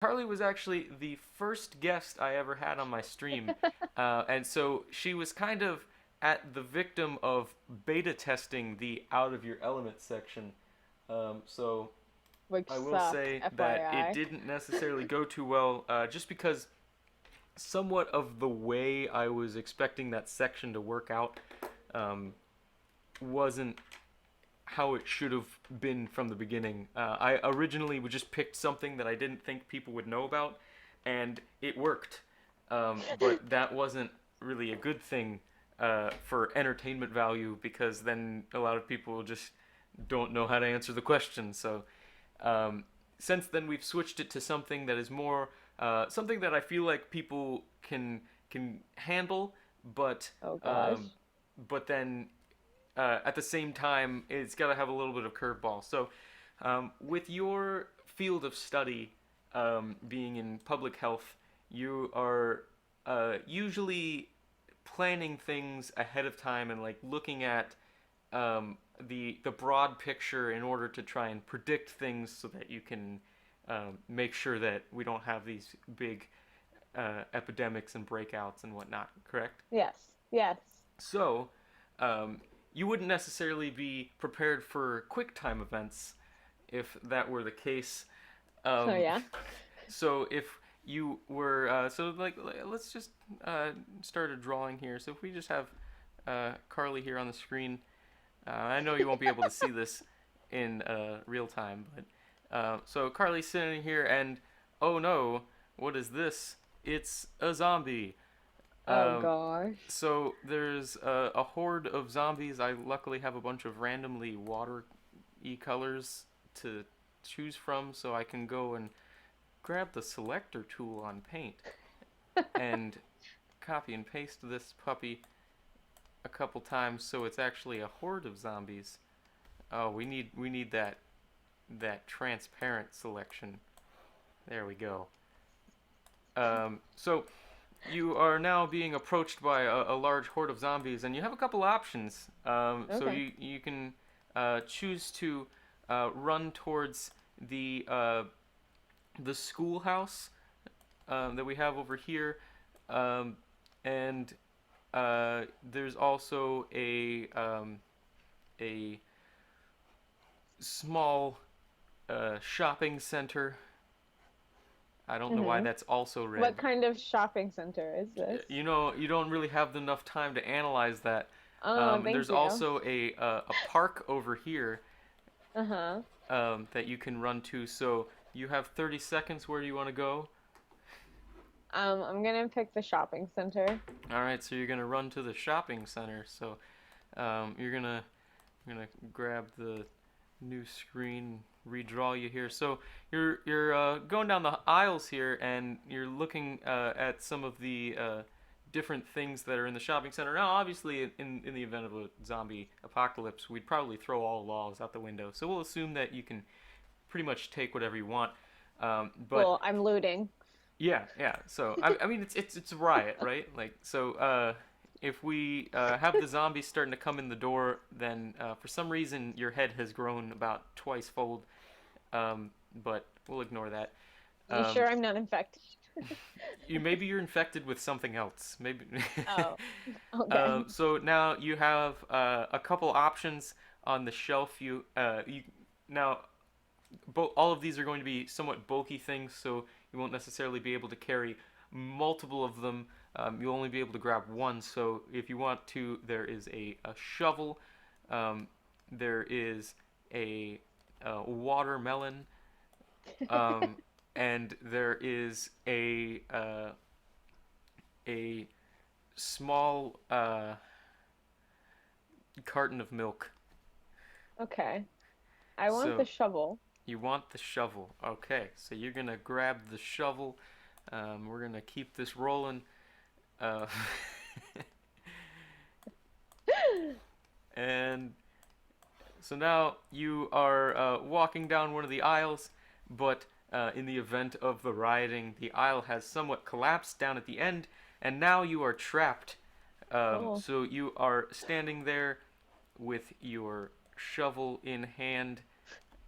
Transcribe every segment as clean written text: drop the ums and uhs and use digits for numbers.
Carly was actually the first guest I ever had on my stream, and so she was kind of at the victim of beta testing the out of your element section. So Which I will sucked, say that it FYI. didn't necessarily go too well, just because somewhat of the way I was expecting that section to work out um, wasn't how it should have been from the beginning. I originally would just picked something that I didn't think people would know about, and it worked. But that wasn't really a good thing for entertainment value, because then a lot of people just don't know how to answer the question. So um, since then, we've switched it to something that is more something that I feel like people can handle, but Oh um, gosh. but then at the same time, it's got to have a little bit of curveball. So, with your field of study being in public health, you are usually planning things ahead of time and like looking at the broad picture in order to try and predict things so that you can make sure that we don't have these big epidemics and breakouts and whatnot. Correct? Yes. Yes. So, um, you wouldn't necessarily be prepared for quick time events if that were the case. Oh Um, yeah. so if you were so like let's just start a drawing here. So if we just have Carly here on the screen, I know you won't be able to see this in real time, but so Carly's sitting here, and oh no, what is this? It's a zombie. Oh Um, gosh. so there's a horde of zombies. I luckily have a bunch of randomly water colors to choose from, so I can go and grab the selector tool on Paint and copy and paste this puppy a couple times so it's actually a horde of zombies. Oh, we need that transparent selection. There we go. So you are now being approached by a large horde of zombies, and you have a couple options. So Okay. you can choose to run towards the schoolhouse that we have over here, um, and there's also a small shopping center. I don't know why Mhm. that's also What red. kind of shopping center is this? You know, you don't really have enough time to analyze that. Oh, And thank there's you. also a park over here Uh-huh. that you can run to. So you have 30 seconds. Where do you want to go? I'm gonna pick the shopping center. All right, so you're gonna run to the shopping center. So you're gonna grab the new screen, redraw you here. So you're going down the aisles here, and you're looking at some of the different things that are in the shopping center. Now, obviously, in the event of a zombie apocalypse, we'd probably throw all laws out the window. So we'll assume that you can pretty much take whatever you want. But Cool. I'm looting. yeah, yeah. So I mean, it's a riot, right? Like so. If we have the zombies starting to come in the door, then for some reason your head has grown about twice fold. But we'll ignore that. You Um, sure I'm not infected? maybe you're infected with something else. Maybe. Oh, okay. So now you have a couple options on the shelf. You now all of these are going to be somewhat bulky things, so you won't necessarily be able to carry multiple of them. You'll only be able to grab one. So if you want to, there is a shovel. Um, there is a watermelon, um, and there is a small carton of milk. Okay. I want the So shovel. you want the shovel. Okay, so you're gonna grab the shovel. We're gonna keep this rolling. Uh, and so now you are walking down one of the aisles, but in the event of the rioting, the aisle has somewhat collapsed down at the end, and now you are trapped. Oh. So you are standing there with your shovel in hand.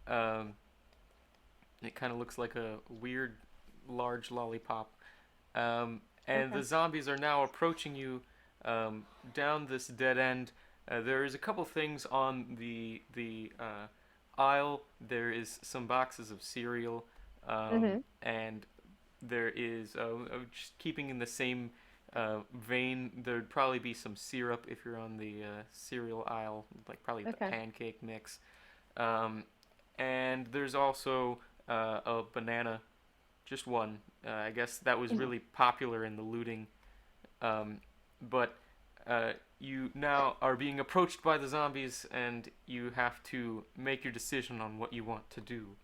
Um, it kind of looks like a weird large lollipop. And Okay. the zombies are now approaching you down this dead end. There is a couple things on the aisle. There is some boxes of cereal, Mhm. and there is just keeping in the same vein. There'd probably be some syrup if you're on the cereal aisle, like probably the Okay. pancake mix. Um, and there's also a banana, just one. I guess that was really popular in the looting. Um, but you now are being approached by the zombies, and you have to make your decision on what you want to do.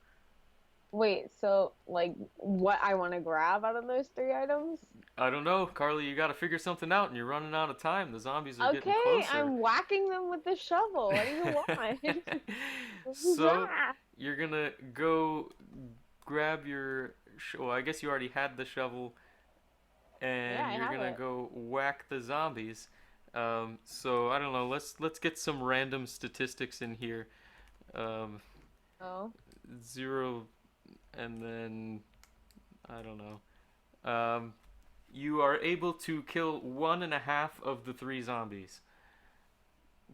Wait, so like what I want to grab out of those three items? I don't know, Carly. You got to figure something out, and you're running out of time. The zombies are getting Okay, closer. I'm whacking them with the shovel. What do you want? So you're gonna go grab your. Well, I guess you already had the shovel, Yeah, and I you're have gonna it. go whack the zombies. So I don't know. Let's get some random statistics in here. Um, Oh. Zero, and then I don't know. You are able to kill one and a half of the three zombies.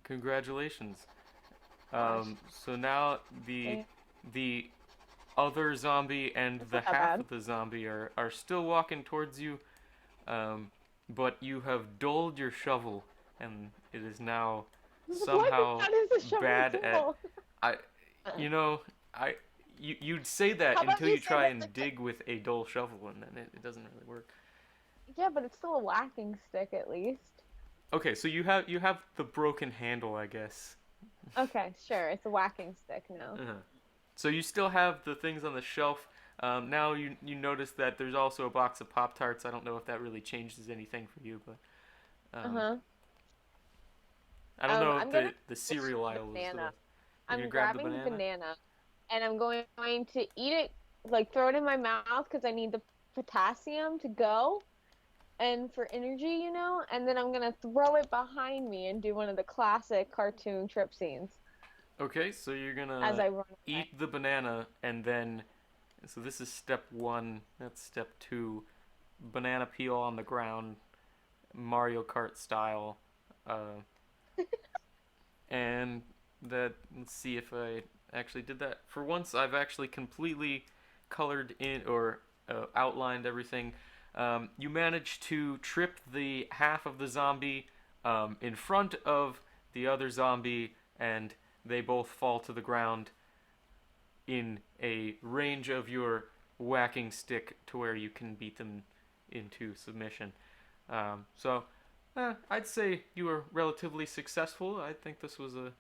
Congratulations. Gosh. So now the Okay. the other zombie and That's the not that half bad. of the zombie are still walking towards you, but you have dulled your shovel, and it is now What? somehow How does the shovel bad at. dull? I, you know, I you'd say that How about until you you say try that the and dig with a dull shovel, and then it doesn't really work. Yeah, but it's still a whacking stick at least. Okay, so you have the broken handle, I guess. Okay, sure. It's a whacking stick now. Uh-huh. So you still have the things on the shelf. Now you notice that there's also a box of Pop Tarts. I don't know if that really changes anything for you, but um, Uh-huh. I don't know if I'm gonna the grab cereal the aisle is the banana. best. You're gonna I'm grab the grabbing the banana. banana and I'm going to eat it, like throw it in my mouth because I need the potassium to go and for energy, and then I'm gonna throw it behind me and do one of the classic cartoon trip scenes Okay, so you're as gonna I run away. eat the banana and then. So this is step one. That's step two. Banana peel on the ground, Mario Kart style. Uh, and that, let's see if I actually did that. For once, I've actually completely colored in or outlined everything. You managed to trip the half of the zombie in front of the other zombie, and they both fall to the ground in a range of your whacking stick to where you can beat them into submission. So I'd say you were relatively successful. I think this was a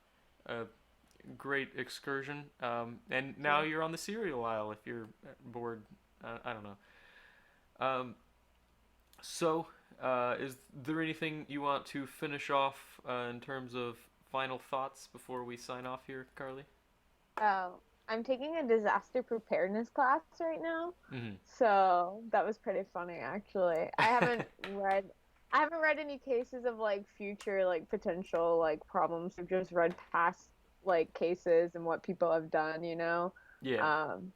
great excursion. And now Yeah. you're on the cereal aisle if you're bored. I don't know. Um, so, is there anything you want to finish off in terms of final thoughts before we sign off here, Carly? Oh, I'm taking a disaster preparedness class right now. Mm-hmm. So that was pretty funny actually. I haven't read any cases of like future like potential like problems. I've just read past like cases and what people have done. Yeah. Um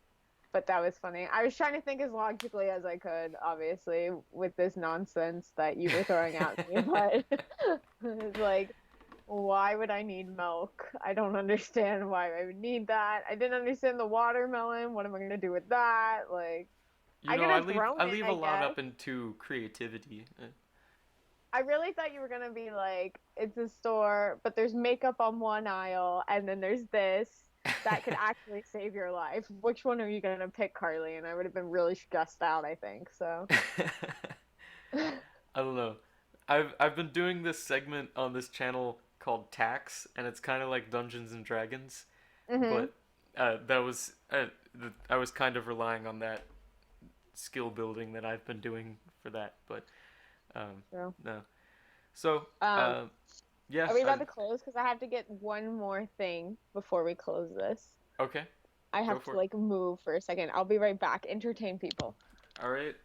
but that was funny. I was trying to think as logically as I could, obviously, with this nonsense that you were throwing at me, but it's like why would I need milk? I don't understand why I would need that. I didn't understand the watermelon. What am I gonna do with that? Like, You I know, could I have leave thrown I it, leave a I lot guess. up into creativity. I really thought you were gonna be like, it's a store, but there's makeup on one aisle, and then there's this that could actually save your life. Which one are you gonna pick, Carly? And I would have been really stressed out, I think. So, I don't know. I've been doing this segment on this channel called Tax, and it's kind of like Dungeons and Dragons, hmm but that was I was kind of relying on that skill building that I've been doing for that, but um, so, no. So um, yeah, are we about to close? Because I have to get one more thing before we close this. okay, I go have for to it. like move for a second. I'll be right back. Entertain people. All right.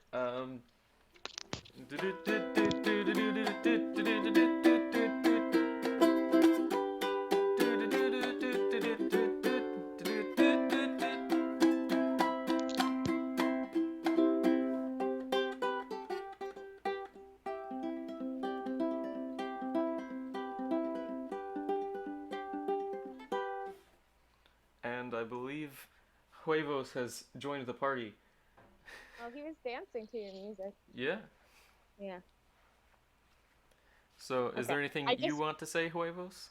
believe Huevos has joined the party. Oh, he was dancing to your music. Yeah. Yeah. So, is Okay. there anything I you just want to say, Huevos?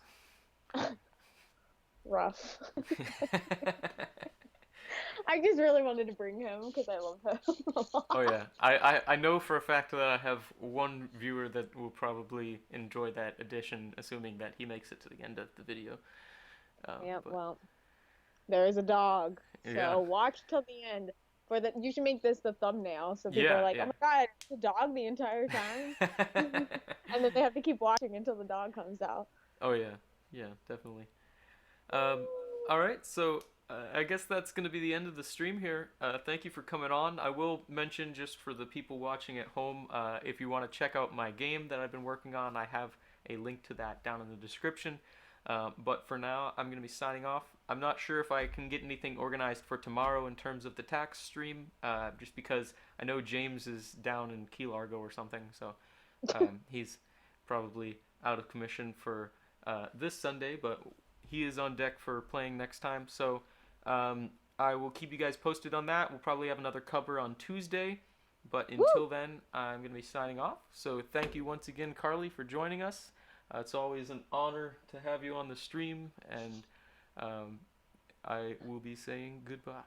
rough. I just really wanted to bring him because I love him a Oh lot. yeah, I know for a fact that I have one viewer that will probably enjoy that addition, assuming that he makes it to the end of the video. Yeah, But well, there is a dog, yeah, so watch till the end. For the You should make this the thumbnail so people are yeah, like, "Oh yeah. my God, it's the dog the entire time," and then they have to keep watching until the dog comes out. Oh yeah, yeah, definitely. Um, all right, so I guess that's going to be the end of the stream here. Thank you for coming on. I will mention just for the people watching at home, if you want to check out my game that I've been working on, I have a link to that down in the description. But for now, I'm going to be signing off. I'm not sure if I can get anything organized for tomorrow in terms of the tax stream, just because I know James is down in Key Largo or something, so he's probably out of commission for this Sunday, but he is on deck for playing next time. So I will keep you guys posted on that. We'll probably have another cover on Tuesday. But Woo! until then, I'm going to be signing off. So thank you once again, Carly, for joining us. It's always an honor to have you on the stream, and I will be saying goodbye.